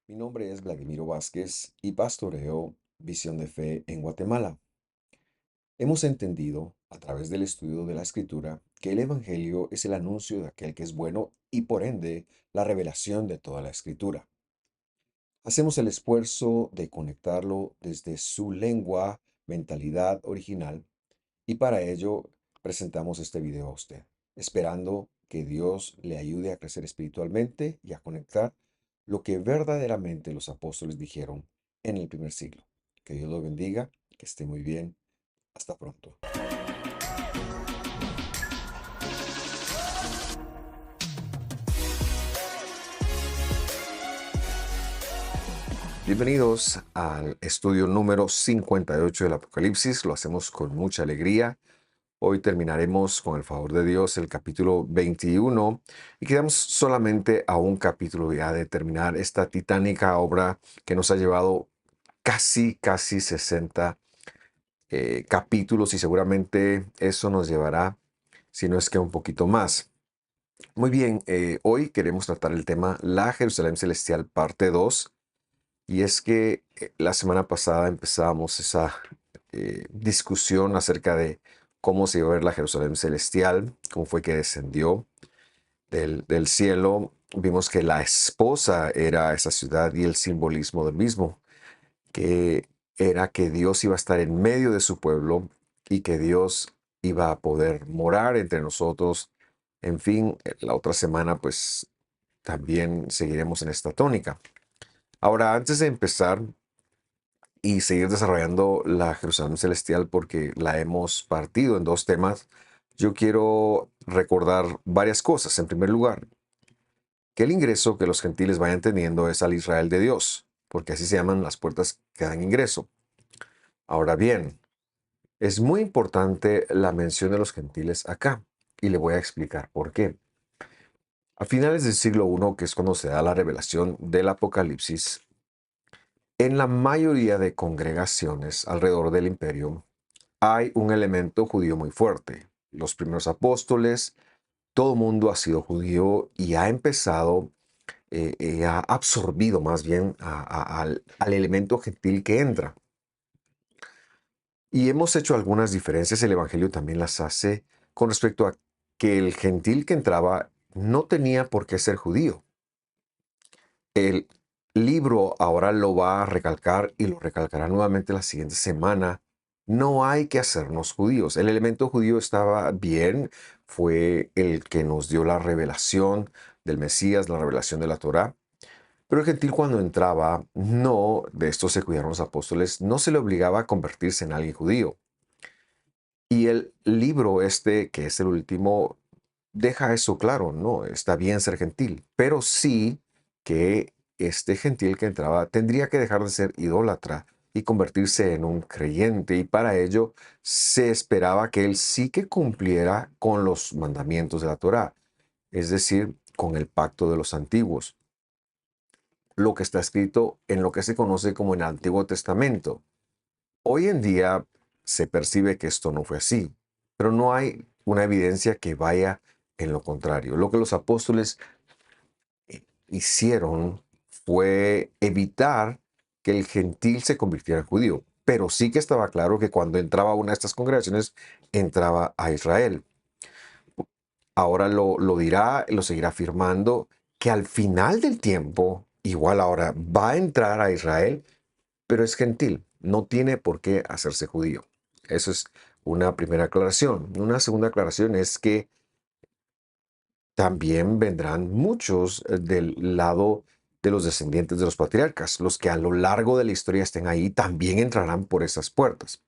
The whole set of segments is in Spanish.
Mi nombre es Vladimiro Vázquez y pastoreo Visión de Fe en Guatemala. Hemos entendido, a través del estudio de la Escritura, que el Evangelio es el anuncio de aquel que es bueno y por ende la revelación de toda la Escritura. Hacemos el esfuerzo de conectarlo desde su lengua, mentalidad original y para ello presentamos este video a usted, esperando que Dios le ayude a crecer espiritualmente y a conectar lo que verdaderamente los apóstoles dijeron en el primer siglo. Que Dios lo bendiga, que esté muy bien. Hasta pronto. Bienvenidos al estudio número 58 del Apocalipsis. Lo hacemos con mucha alegría. Hoy terminaremos, con el favor de Dios, el capítulo 21 y quedamos solamente a un capítulo ya de terminar esta titánica obra que nos ha llevado casi 60 capítulos y seguramente eso nos llevará, si no es que un poquito más. Muy bien, hoy queremos tratar el tema La Jerusalén Celestial, parte 2. Y es que la semana pasada empezamos esa discusión acerca de cómo se iba a ver la Jerusalén celestial, cómo fue que descendió del cielo. Vimos que la esposa era esa ciudad y el simbolismo del mismo, que era que Dios iba a estar en medio de su pueblo y que Dios iba a poder morar entre nosotros. En fin, la otra semana pues también seguiremos en esta tónica. Ahora, antes de empezar y seguir desarrollando la Jerusalén celestial porque la hemos partido en dos temas, yo quiero recordar varias cosas. En primer lugar, que el ingreso que los gentiles vayan teniendo es al Israel de Dios, porque así se llaman las puertas que dan ingreso. Ahora bien, es muy importante la mención de los gentiles acá, y le voy a explicar por qué. A finales del siglo I, que es cuando se da la revelación del Apocalipsis, en la mayoría de congregaciones alrededor del imperio, hay un elemento judío muy fuerte. Los primeros apóstoles, todo el mundo ha sido judío y ha empezado, ha absorbido más bien al elemento gentil que entra. Y hemos hecho algunas diferencias, el Evangelio también las hace con respecto a que el gentil que entraba no tenía por qué ser judío. El libro ahora lo va a recalcar y lo recalcará nuevamente la siguiente semana. No hay que hacernos judíos. El elemento judío estaba bien, fue el que nos dio la revelación del Mesías, la revelación de la Torá. Pero el gentil cuando entraba, no, de esto se cuidaron los apóstoles, no se le obligaba a convertirse en alguien judío. Y el libro este, que es el último, deja eso claro, no, está bien ser gentil, pero sí que este gentil que entraba tendría que dejar de ser idólatra y convertirse en un creyente, y para ello se esperaba que él sí que cumpliera con los mandamientos de la Torá, es decir, con el pacto de los antiguos, lo que está escrito en lo que se conoce como el Antiguo Testamento. Hoy en día se percibe que esto no fue así, pero no hay una evidencia que vaya en lo contrario. Lo que los apóstoles hicieron fue evitar que el gentil se convirtiera en judío, pero sí que estaba claro que cuando entraba a una de estas congregaciones, entraba a Israel. Ahora lo dirá, lo seguirá afirmando, que al final del tiempo, igual ahora va a entrar a Israel, pero es gentil, no tiene por qué hacerse judío. Eso es una primera aclaración. Una segunda aclaración es que también vendrán muchos del lado de los descendientes de los patriarcas. Los que a lo largo de la historia estén ahí también entrarán por esas puertas.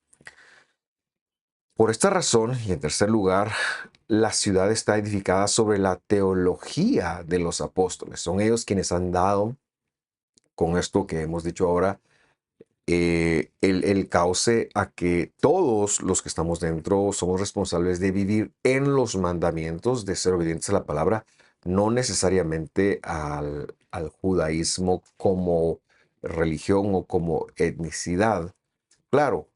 Por esta razón, y en tercer lugar, la ciudad está edificada sobre la teología de los apóstoles. Son ellos quienes han dado, con esto que hemos dicho ahora, el cauce a que todos los que estamos dentro somos responsables de vivir en los mandamientos, de ser obedientes a la palabra, no necesariamente al judaísmo como religión o como etnicidad. Claro,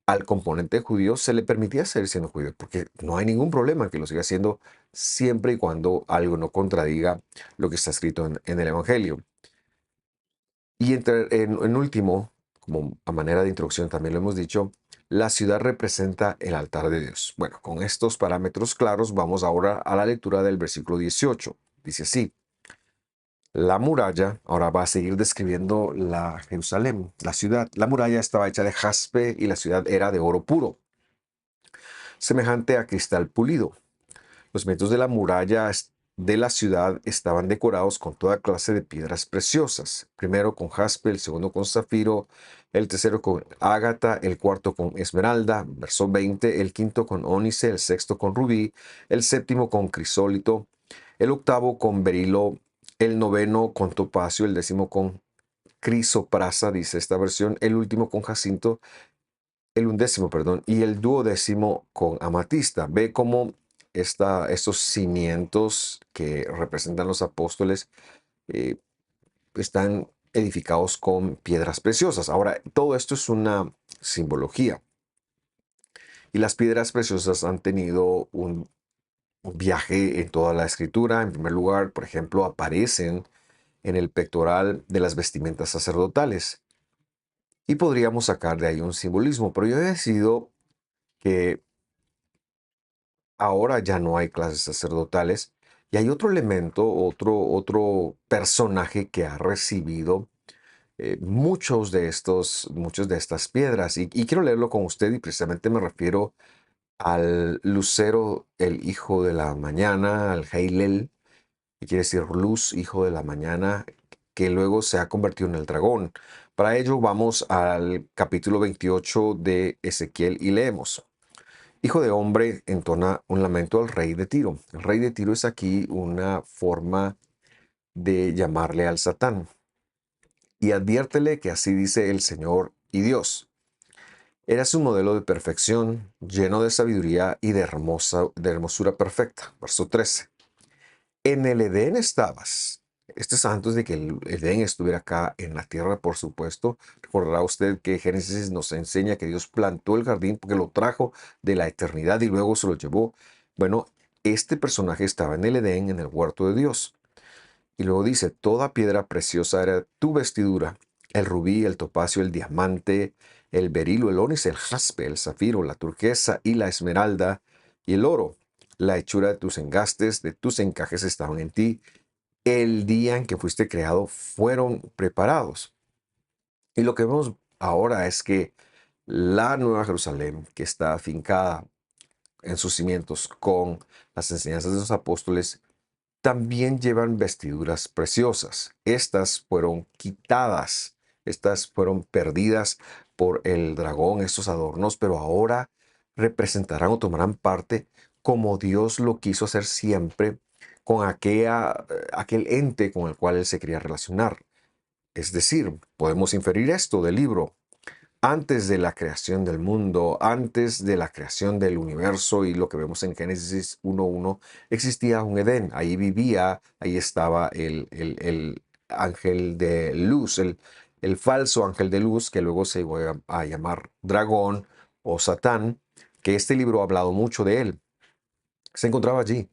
al componente judío se le permitía seguir siendo judío, porque no hay ningún problema en que lo siga haciendo siempre y cuando algo no contradiga lo que está escrito en el Evangelio. Y en último, como a manera de introducción también lo hemos dicho, la ciudad representa el altar de Dios. Bueno, con estos parámetros claros vamos ahora a la lectura del versículo 18. Dice así: la muralla, ahora va a seguir describiendo la Jerusalén, la ciudad. La muralla estaba hecha de jaspe y la ciudad era de oro puro, semejante a cristal pulido. Los cimientos de la muralla de la ciudad estaban decorados con toda clase de piedras preciosas. Primero con jaspe, el segundo con zafiro, el tercero con ágata, el cuarto con esmeralda, verso 20, el quinto con ónice, el sexto con rubí, el séptimo con crisólito, el octavo con berilo, el noveno con topacio, el décimo con crisoprasa, dice esta versión, el último con jacinto, el undécimo, perdón, y el duodécimo con amatista. Ve cómo estos cimientos que representan los apóstoles eh, están edificados con piedras preciosas. Ahora, todo esto es una simbología. Y las piedras preciosas han tenido un viaje en toda la escritura. En primer lugar, por ejemplo, aparecen en el pectoral de las vestimentas sacerdotales. Y podríamos sacar de ahí un simbolismo, pero yo he decidido que ahora ya no hay clases sacerdotales y hay otro elemento, otro personaje que ha recibido muchas de estas piedras. Y quiero leerlo con usted y precisamente me refiero al lucero, el hijo de la mañana, al Heilel, que quiere decir luz, hijo de la mañana, que luego se ha convertido en el dragón. Para ello vamos al capítulo 28 de Ezequiel y leemos: hijo de hombre, entona un lamento al rey de Tiro. El rey de Tiro es aquí una forma de llamarle al Satán. Y adviértele que así dice el Señor y Dios. Eras un modelo de perfección, lleno de sabiduría y de hermosura perfecta. Verso 13. En el Edén estabas. Esto es antes de que el Edén estuviera acá en la tierra, por supuesto. Recordará usted que Génesis nos enseña que Dios plantó el jardín porque lo trajo de la eternidad y luego se lo llevó. Bueno, este personaje estaba en el Edén, en el huerto de Dios. Y luego dice: toda piedra preciosa era tu vestidura, el rubí, el topacio, el diamante, el berilo, el ónice, el jaspe, el zafiro, la turquesa y la esmeralda y el oro. La hechura de tus engastes, de tus encajes estaban en ti. El día en que fuiste creado fueron preparados. Y lo que vemos ahora es que la Nueva Jerusalén, que está afincada en sus cimientos con las enseñanzas de los apóstoles, también llevan vestiduras preciosas. Estas fueron quitadas, estas fueron perdidas por el dragón, estos adornos, pero ahora representarán o tomarán parte como Dios lo quiso hacer siempre con aquel ente con el cual él se quería relacionar. Es decir, podemos inferir esto del libro: antes de la creación del mundo, antes de la creación del universo y lo que vemos en Génesis 1.1, existía un Edén. Ahí vivía, ahí estaba el ángel de luz, el falso ángel de luz, que luego se iba a llamar dragón o Satán, que este libro ha hablado mucho de él. Se encontraba allí.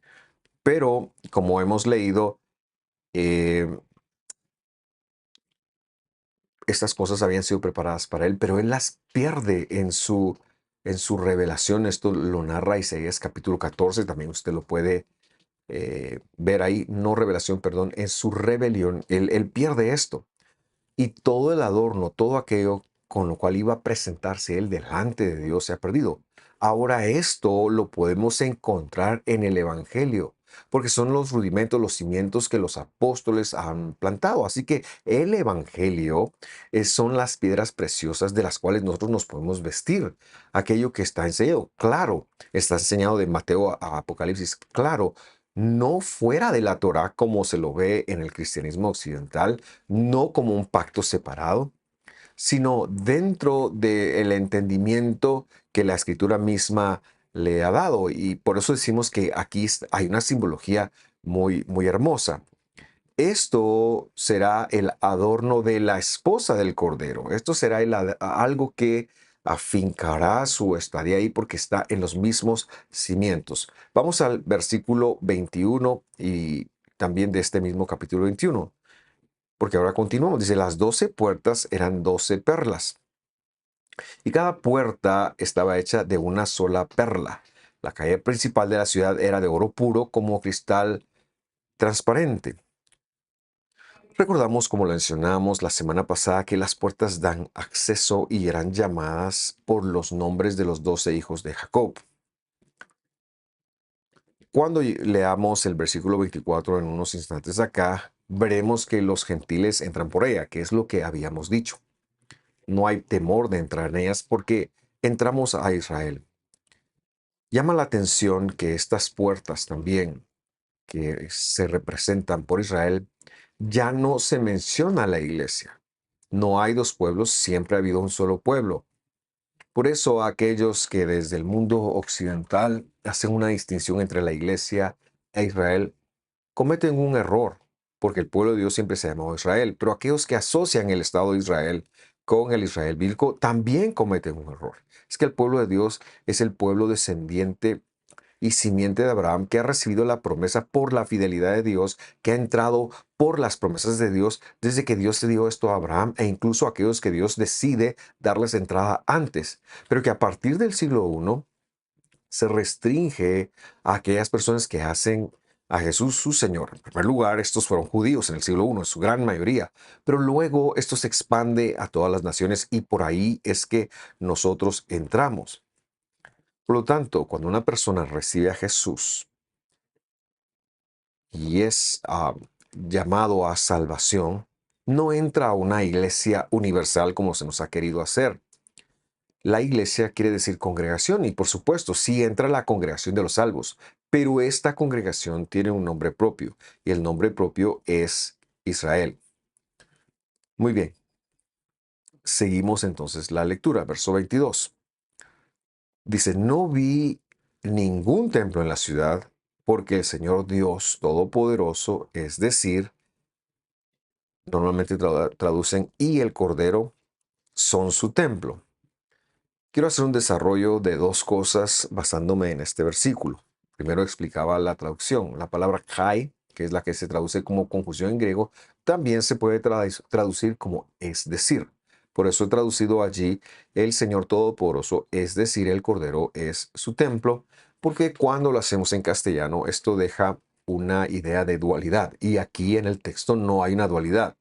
Pero, como hemos leído, eh, estas cosas habían sido preparadas para él, pero él las pierde en su revelación. Esto lo narra Isaías capítulo 14, también usted lo puede ver ahí, no revelación, perdón, en su rebelión, él pierde esto. Y todo el adorno, todo aquello con lo cual iba a presentarse él delante de Dios se ha perdido. Ahora esto lo podemos encontrar en el Evangelio, porque son los rudimentos, los cimientos que los apóstoles han plantado. Así que el Evangelio son las piedras preciosas de las cuales nosotros nos podemos vestir. Aquello que está enseñado, claro, está enseñado de Mateo a Apocalipsis, claro, no fuera de la Torá como se lo ve en el cristianismo occidental, no como un pacto separado, sino dentro del entendimiento que la escritura misma le ha dado. Y por eso decimos que aquí hay una simbología muy hermosa. Esto será el adorno de la esposa del Cordero. Esto será algo que afincará su estadía ahí porque está en los mismos cimientos. Vamos al versículo 21 y también de este mismo capítulo 21. porque ahora continuamos. Dice, las 12 puertas eran 12 perlas y cada puerta estaba hecha de una sola perla. La calle principal de la ciudad era de oro puro como cristal transparente. Recordamos, como lo mencionamos la semana pasada, que las puertas dan acceso y eran llamadas por los nombres de los 12 hijos de Jacob. Cuando leamos el versículo 24 en unos instantes acá, veremos que los gentiles entran por ella, que es lo que habíamos dicho. No hay temor de entrar en ellas porque entramos a Israel. Llama la atención que estas puertas también, que se representan por Israel, ya no se menciona la iglesia. No hay dos pueblos, siempre ha habido un solo pueblo. Por eso aquellos que desde el mundo occidental hacen una distinción entre la iglesia e Israel cometen un error, porque el pueblo de Dios siempre se ha llamado Israel, pero aquellos que asocian el Estado de Israel con el Israel bíblico también cometen un error. Es que el pueblo de Dios es el pueblo descendiente y simiente de Abraham que ha recibido la promesa por la fidelidad de Dios, que ha entrado por las promesas de Dios desde que Dios le dio esto a Abraham e incluso a aquellos que Dios decide darles entrada antes, pero que a partir del siglo I se restringe a aquellas personas que hacen a Jesús su Señor. En primer lugar, estos fueron judíos en el siglo I, en su gran mayoría, pero luego esto se expande a todas las naciones y por ahí es que nosotros entramos. Por lo tanto, cuando una persona recibe a Jesús y es llamado a salvación, no entra a una iglesia universal como se nos ha querido hacer. La iglesia quiere decir congregación y por supuesto sí entra la congregación de los salvos, pero esta congregación tiene un nombre propio y el nombre propio es Israel. Muy bien, seguimos entonces la lectura, verso 22. Dice, no vi ningún templo en la ciudad porque el Señor Dios Todopoderoso, es decir, normalmente traducen y el Cordero son su templo. Quiero hacer un desarrollo de dos cosas basándome en este versículo. Primero explicaba la traducción. La palabra kai, que es la que se traduce como conjunción en griego, también se puede traducir como es decir. Por eso he traducido allí el Señor Todopoderoso, es decir, el Cordero es su templo, porque cuando lo hacemos en castellano, esto deja una idea de dualidad. Y aquí en el texto no hay una dualidad.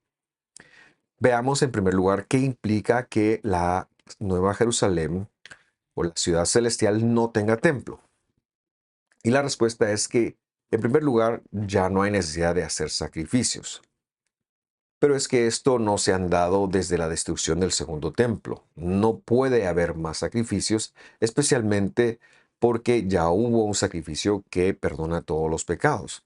Veamos en primer lugar qué implica que la Nueva Jerusalén o la ciudad celestial no tenga templo. Y la respuesta es que, en primer lugar, ya no hay necesidad de hacer sacrificios. Pero es que esto no se han dado desde la destrucción del segundo templo. No puede haber más sacrificios, especialmente porque ya hubo un sacrificio que perdona todos los pecados.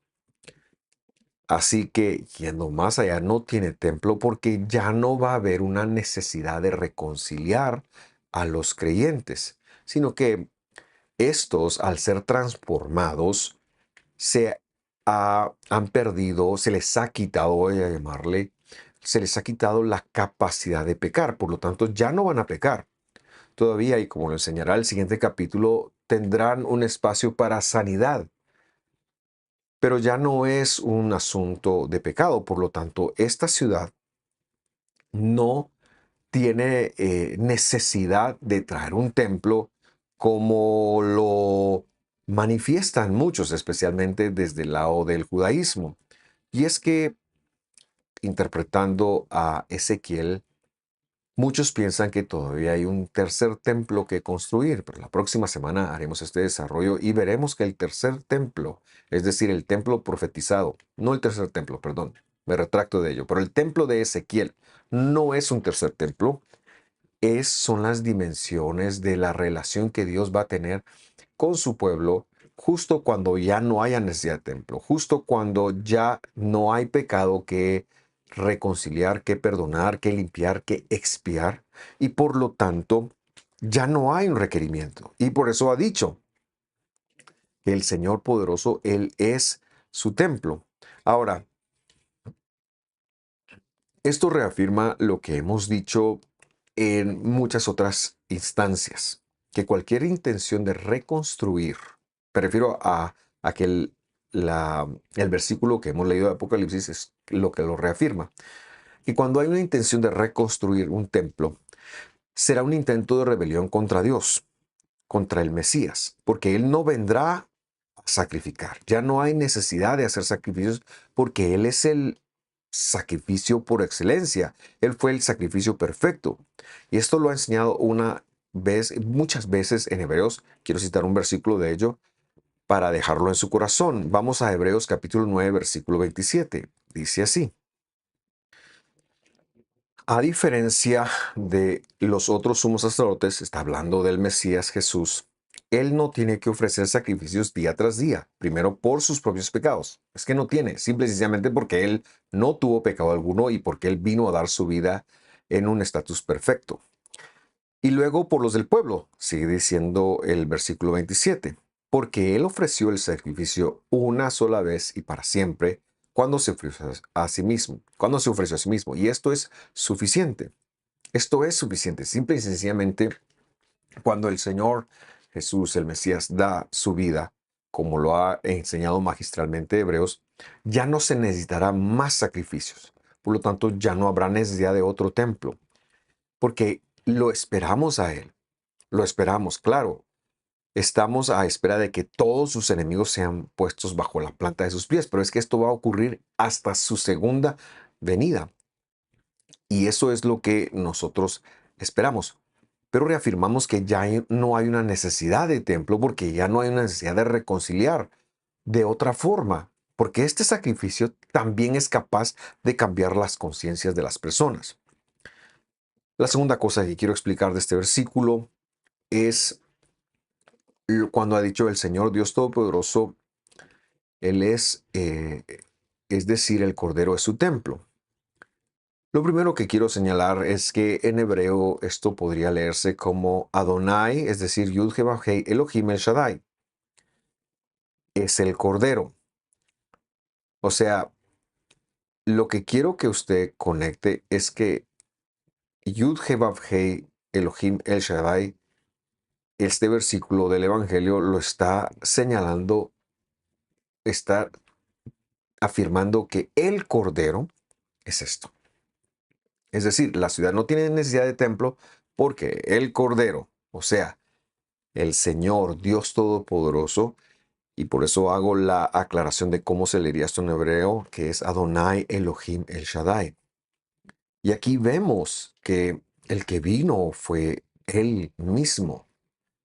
Así que, yendo más allá, no tiene templo porque ya no va a haber una necesidad de reconciliar a los creyentes, sino que estos, al ser transformados, han perdido, se les ha quitado, voy a llamarle, se les ha quitado la capacidad de pecar. Por lo tanto, ya no van a pecar. Todavía, y como lo enseñará el siguiente capítulo, tendrán un espacio para sanidad. Pero ya no es un asunto de pecado. Por lo tanto, esta ciudad no tiene necesidad de traer un templo como lo manifiestan muchos, especialmente desde el lado del judaísmo. Y es que, interpretando a Ezequiel, muchos piensan que todavía hay un tercer templo que construir, pero la próxima semana haremos este desarrollo y veremos que el tercer templo, es decir, el templo profetizado, no el tercer templo, perdón, me retracto de ello, pero el templo de Ezequiel no es un tercer templo, son las dimensiones de la relación que Dios va a tener con su pueblo justo cuando ya no haya necesidad de templo, justo cuando ya no hay pecado que reconciliar, que perdonar, que limpiar, que expiar, y por lo tanto ya no hay un requerimiento. Y por eso ha dicho que el Señor poderoso, Él es su templo. Ahora, esto reafirma lo que hemos dicho en muchas otras instancias, que cualquier intención de reconstruir, me refiero a que el versículo que hemos leído de Apocalipsis es lo que lo reafirma. que cuando hay una intención de reconstruir un templo, será un intento de rebelión contra Dios, contra el Mesías, porque Él no vendrá a sacrificar. Ya no hay necesidad de hacer sacrificios porque Él es el sacrificio por excelencia. Él fue el sacrificio perfecto. Y esto lo ha enseñado una vez, muchas veces en Hebreos. Quiero citar un versículo de ello para dejarlo en su corazón. Vamos a Hebreos capítulo 9, versículo 27. Dice así: a diferencia de los otros sumos sacerdotes, está hablando del Mesías Jesús, él no tiene que ofrecer sacrificios día tras día, primero por sus propios pecados. Es que no tiene, simple y sencillamente porque él no tuvo pecado alguno y porque él vino a dar su vida en un estatus perfecto. Y luego por los del pueblo, sigue diciendo el versículo 27, porque él ofreció el sacrificio una sola vez y para siempre cuando se ofreció a sí mismo, cuando se ofreció a sí mismo. Y esto es suficiente. Esto es suficiente. Simple y sencillamente, cuando el Señor Jesús, el Mesías, da su vida, como lo ha enseñado magistralmente Hebreos, ya no se necesitará más sacrificios. Por lo tanto, ya no habrá necesidad de otro templo, porque lo esperamos a Él. Lo esperamos, claro. Estamos a espera de que todos sus enemigos sean puestos bajo la planta de sus pies, pero es que esto va a ocurrir hasta su segunda venida. Y eso es lo que nosotros esperamos. Pero reafirmamos que ya no hay una necesidad de templo porque ya no hay una necesidad de reconciliar de otra forma, porque este sacrificio también es capaz de cambiar las conciencias de las personas. La segunda cosa que quiero explicar de este versículo es cuando ha dicho el Señor Dios Todopoderoso, Él es decir, el Cordero es su templo. Lo primero que quiero señalar es que en hebreo esto podría leerse como Adonai, es decir, Yud-Heh-Vav-Heh Elohim El Shaddai. Es el Cordero. O sea, lo que quiero que usted conecte es que Yud-Heh-Vav-Heh Elohim El Shaddai, este versículo del Evangelio lo está señalando, está afirmando que el Cordero es esto. Es decir, la ciudad no tiene necesidad de templo porque el Cordero, o sea, el Señor Dios Todopoderoso, y por eso hago la aclaración de cómo se leería esto en hebreo, que es Adonai Elohim El Shaddai. Y aquí vemos que el que vino fue Él mismo,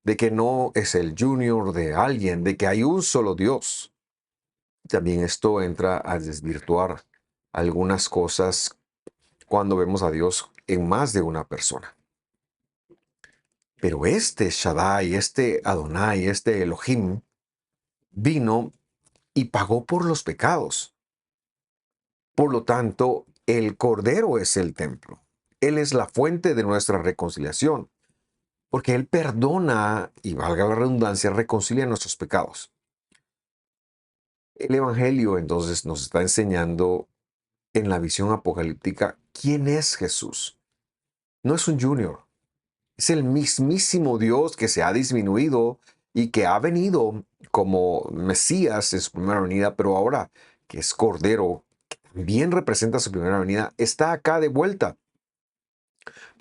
de que no es el junior de alguien, de que hay un solo Dios. También esto entra a desvirtuar algunas cosas cuando vemos a Dios en más de una persona. Pero este Shaddai, este Adonai, este Elohim, vino y pagó por los pecados. Por lo tanto, el Cordero es el templo. Él es la fuente de nuestra reconciliación, porque Él perdona y, valga la redundancia, reconcilia nuestros pecados. El Evangelio entonces nos está enseñando en la visión apocalíptica quién es Jesús. No es un junior, es el mismísimo Dios que se ha disminuido y que ha venido como Mesías en su primera venida, pero ahora que es Cordero, que también representa su primera venida, está acá de vuelta.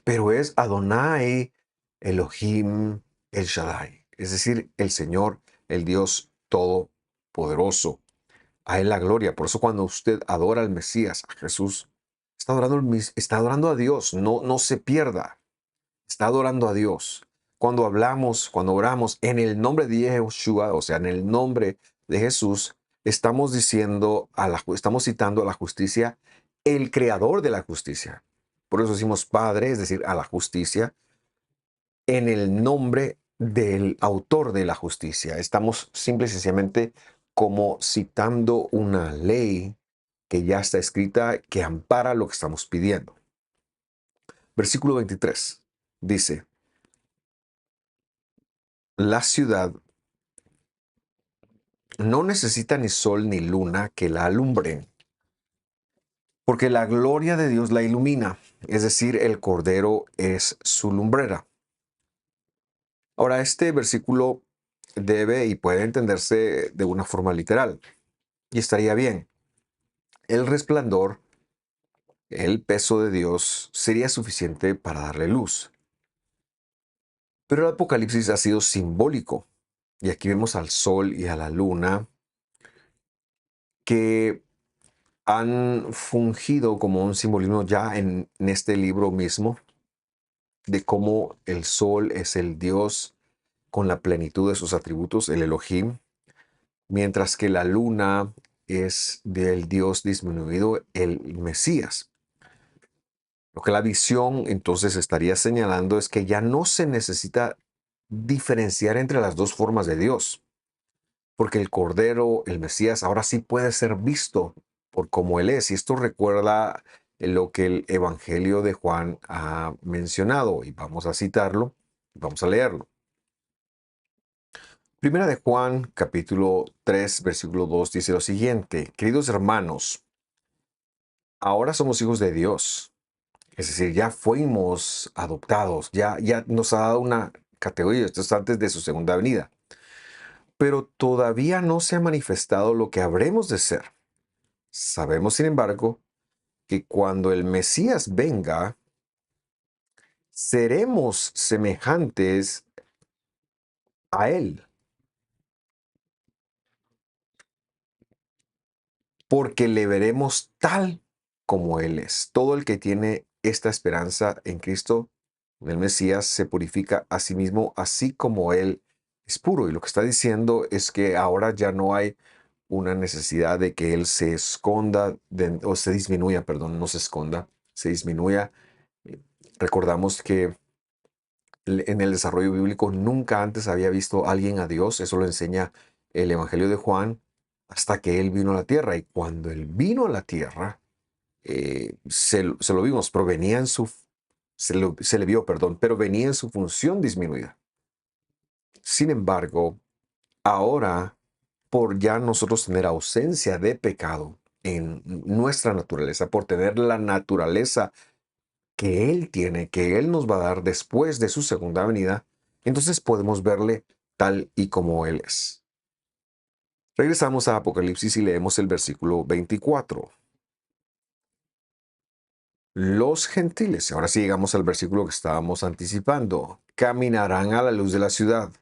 Pero es Adonai Elohim El Shaddai, es decir, el Señor, el Dios Todopoderoso. A Él la gloria. Por eso cuando usted adora al Mesías, a Jesús, está adorando a Dios, no se pierda. Está adorando a Dios. Cuando hablamos, cuando oramos en el nombre de Yeshua, o sea, en el nombre de Jesús, estamos diciendo estamos citando a la justicia, el creador de la justicia. Por eso decimos Padre, es decir, a la justicia, en el nombre del autor de la justicia. Estamos simple y sencillamente como citando una ley que ya está escrita que ampara lo que estamos pidiendo. Versículo 23 dice: la ciudad no necesita ni sol ni luna que la alumbren, porque la gloria de Dios la ilumina, es decir, el Cordero es su lumbrera. Ahora, este versículo debe y puede entenderse de una forma literal, y estaría bien. El resplandor el peso de Dios sería suficiente para darle luz. Pero el Apocalipsis ha sido simbólico. Y aquí vemos al sol y a la luna que han fungido como un simbolismo ya en este libro mismo de cómo el sol es el Dios con la plenitud de sus atributos, el Elohim, mientras que la luna es del Dios disminuido, el Mesías. Lo que la visión entonces estaría señalando es que ya no se necesita diferenciar entre las dos formas de Dios, porque el Cordero, el Mesías, ahora sí puede ser visto por como Él es. Y esto recuerda lo que el Evangelio de Juan ha mencionado, y vamos a citarlo, vamos a leerlo. Primera de Juan, capítulo 3, versículo 2, dice lo siguiente: queridos hermanos, ahora somos hijos de Dios, es decir, ya fuimos adoptados, ya nos ha dado una categoría, esto es antes de su segunda venida, pero todavía no se ha manifestado lo que habremos de ser. Sabemos, sin embargo, que cuando el Mesías venga, seremos semejantes a Él, porque le veremos tal como Él es. Todo el que tiene esta esperanza en Cristo, en el Mesías, se purifica a sí mismo, así como Él es puro. Y lo que está diciendo es que ahora ya no hay una necesidad de que Él se esconda, o se disminuya, perdón, no se esconda, se disminuya. Eh, Recordamos que en el desarrollo bíblico nunca antes había visto alguien a Dios, eso lo enseña el Evangelio de Juan, hasta que Él vino a la tierra. Y cuando Él vino a la tierra, se lo vimos, pero venía en su, se le vio, perdón, pero venía en su función disminuida. Sin embargo, ahora, por ya nosotros tener ausencia de pecado en nuestra naturaleza, por tener la naturaleza que Él tiene, que Él nos va a dar después de su segunda venida, entonces podemos verle tal y como Él es. Regresamos a Apocalipsis y leemos el versículo 24. Los gentiles, ahora sí llegamos al versículo que estábamos anticipando, caminarán a la luz de la ciudad,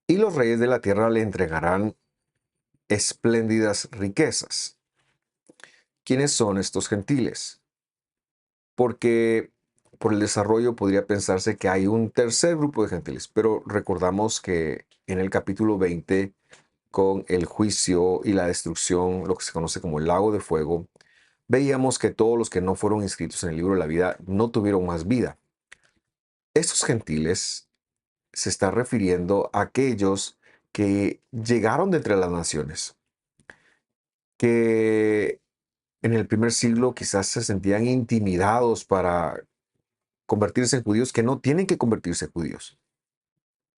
y los reyes de la tierra le entregarán espléndidas riquezas. ¿Quiénes son estos gentiles? Porque por el desarrollo podría pensarse que hay un tercer grupo de gentiles, pero recordamos que en el capítulo 20, con el juicio y la destrucción, lo que se conoce como el lago de fuego, veíamos que todos los que no fueron inscritos en el libro de la vida no tuvieron más vida. Estos gentiles se está refiriendo a aquellos que llegaron de entre las naciones, que en el primer siglo quizás se sentían intimidados para convertirse en judíos, que no tienen que convertirse en judíos.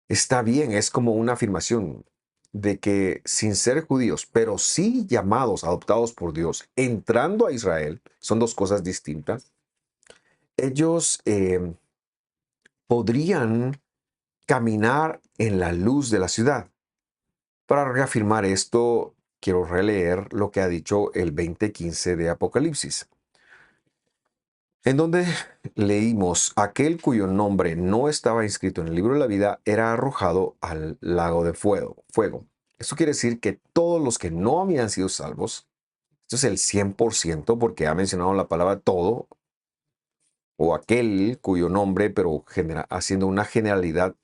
Está bien, es como una afirmación de que sin ser judíos, pero sí llamados, adoptados por Dios, entrando a Israel, son dos cosas distintas. Ellos podrían caminar en la luz de la ciudad. Para reafirmar esto, quiero releer lo que ha dicho el 20:15 de Apocalipsis, en donde leímos: aquel cuyo nombre no estaba inscrito en el libro de la vida era arrojado al lago de fuego. Esto quiere decir que todos los que no habían sido salvos, esto es el 100%, porque ha mencionado la palabra todo, o aquel cuyo nombre, pero haciendo una generalidad,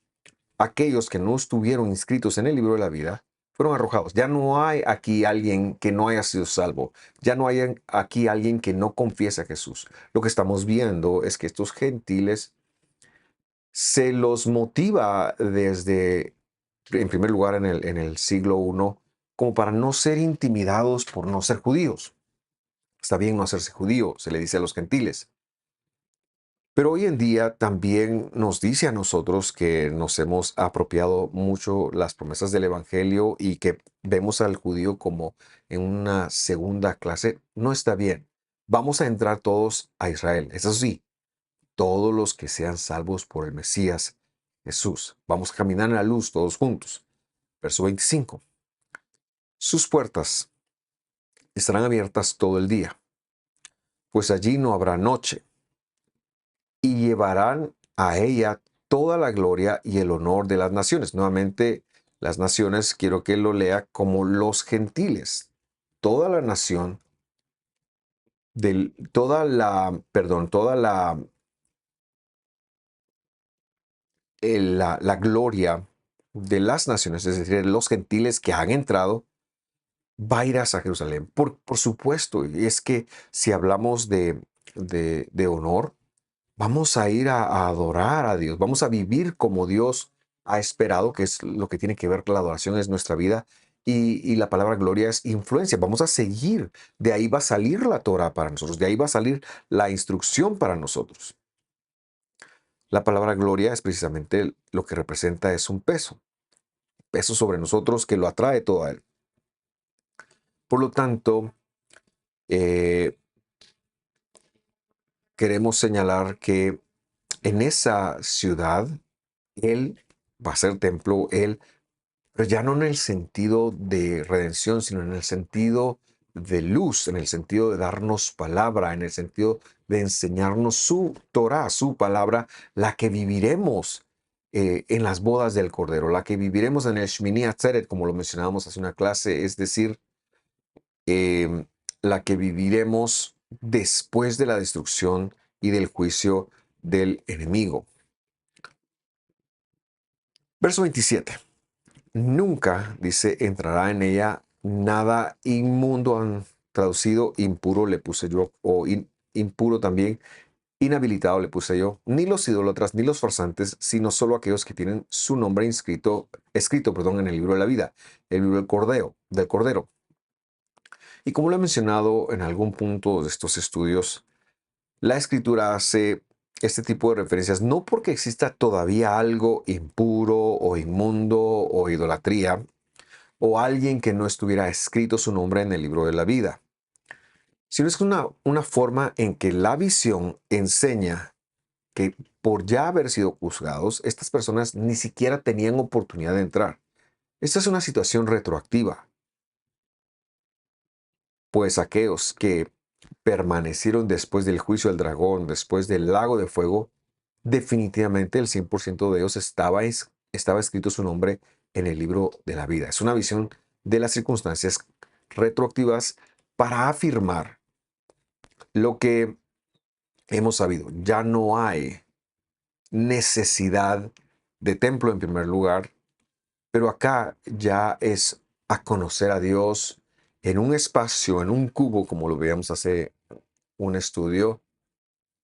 aquellos que no estuvieron inscritos en el libro de la vida fueron arrojados. Ya no hay aquí alguien que no haya sido salvo. Ya no hay aquí alguien que no confiese a Jesús. Lo que estamos viendo es que estos gentiles se los motiva desde, en primer lugar, en el siglo I, como para no ser intimidados por no ser judíos. Está bien no hacerse judío, se le dice a los gentiles. Pero hoy en día también nos dice a nosotros que nos hemos apropiado mucho las promesas del Evangelio y que vemos al judío como en una segunda clase. No está bien. Vamos a entrar todos a Israel. Eso sí, todos los que sean salvos por el Mesías Jesús. Vamos a caminar en la luz todos juntos. Verso 25. Sus puertas estarán abiertas todo el día. pues allí no habrá noche, y llevarán a ella toda la gloria y el honor de las naciones. Nuevamente, las naciones, quiero que lo lea como los gentiles. Toda la nación, toda la gloria de las naciones, es decir, los gentiles que han entrado, va a ir hacia Jerusalén. Por supuesto, y es que si hablamos de honor, vamos a ir a adorar a Dios, vamos a vivir como Dios ha esperado, que es lo que tiene que ver con la adoración, es nuestra vida. Y la palabra gloria es influencia. Vamos a seguir. De ahí va a salir la Torah para nosotros. De ahí va a salir la instrucción para nosotros. La palabra gloria es precisamente lo que representa es un peso. Peso sobre nosotros que lo atrae todo a Él. Por lo tanto, eh, queremos señalar que en esa ciudad, Él va a ser templo, Él, pero ya no en el sentido de redención, sino en el sentido de luz, en el sentido de darnos palabra, en el sentido de enseñarnos su Torah, su palabra, la que viviremos en las bodas del Cordero, la que viviremos en el Shmini Atzeret, como lo mencionábamos hace una clase, es decir, em, la que viviremos después de la destrucción y del juicio del enemigo. Verso 27. Nunca, dice, entrará en ella nada inmundo, han traducido impuro, le puse yo, o impuro también, inhabilitado le puse yo, ni los idólatras, ni los farsantes, sino solo aquellos que tienen su nombre escrito, perdón, en el libro de la vida, el libro del Cordero. Y como lo he mencionado en algún punto de estos estudios, la escritura hace este tipo de referencias no porque exista todavía algo impuro o inmundo o idolatría, o alguien que no estuviera escrito su nombre en el libro de la vida, sino es una forma en que la visión enseña que por ya haber sido juzgados, estas personas ni siquiera tenían oportunidad de entrar. Esta es una situación retroactiva, pues aquellos que permanecieron después del juicio del dragón, después del lago de fuego, definitivamente el 100% de ellos estaba escrito su nombre en el libro de la vida. Es una visión de las circunstancias retroactivas para afirmar lo que hemos sabido. Ya no hay necesidad de templo en primer lugar, pero acá ya es a conocer a Dios en un espacio, en un cubo, como lo veíamos hace un estudio,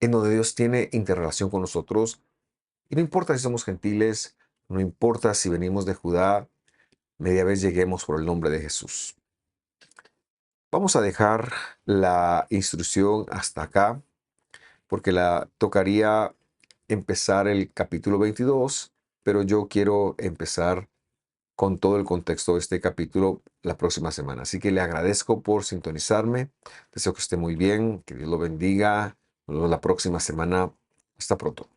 en donde Dios tiene interrelación con nosotros. Y no importa si somos gentiles, no importa si venimos de Judá, media vez lleguemos por el nombre de Jesús. Vamos a dejar la instrucción hasta acá, porque la tocaría empezar el capítulo 22, pero yo quiero empezar con todo el contexto de este capítulo la próxima semana. Así que le agradezco por sintonizarme. Deseo que esté muy bien, que Dios lo bendiga. Nos vemos la próxima semana. Hasta pronto.